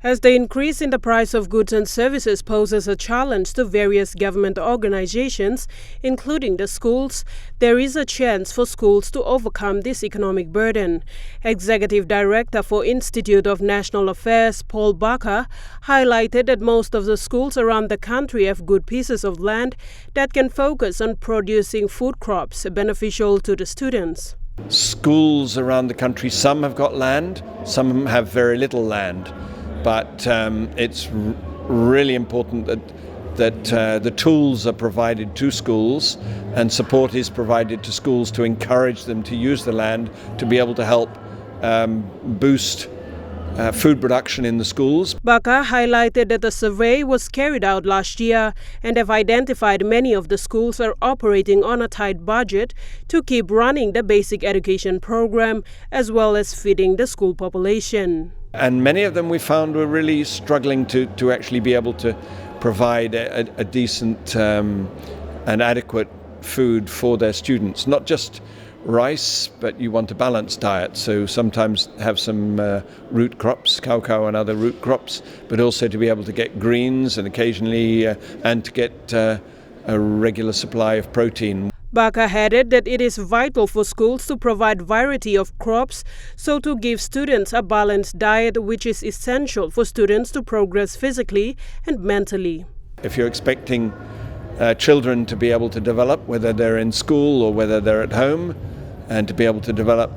As the increase in the price of goods and services poses a challenge to various government organizations, including the schools, there is a chance for schools to overcome this economic burden. Executive Director for Institute of National Affairs, Paul Barker, highlighted that most of the schools around the country have good pieces of land that can focus on producing food crops beneficial to the students. Schools around the country, some have got land, some have very little land. But it's really important that the tools are provided to schools and support is provided to schools to encourage them to use the land to be able to help boost food production in the schools. Barker highlighted that a survey was carried out last year and have identified many of the schools are operating on a tight budget to keep running the basic education program as well as feeding the school population. And many of them we found were really struggling to actually be able to provide a decent and adequate food for their students. Not just rice, but you want a balanced diet. So sometimes have some root crops, cacao and other root crops, but also to be able to get greens and occasionally and to get a regular supply of protein. Barker added that it is vital for schools to provide variety of crops so to give students a balanced diet, which is essential for students to progress physically and mentally. If you're expecting children to be able to develop, whether they're in school or whether they're at home, and to be able to develop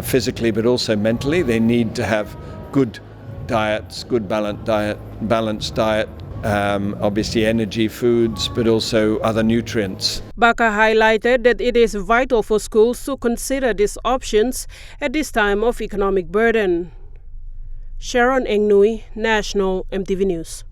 physically but also mentally, they need to have good diets, good balanced diet. Obviously energy, foods, but also other nutrients. Barker highlighted that it is vital for schools to consider these options at this time of economic burden. Sharon Engnui, National EMTV News.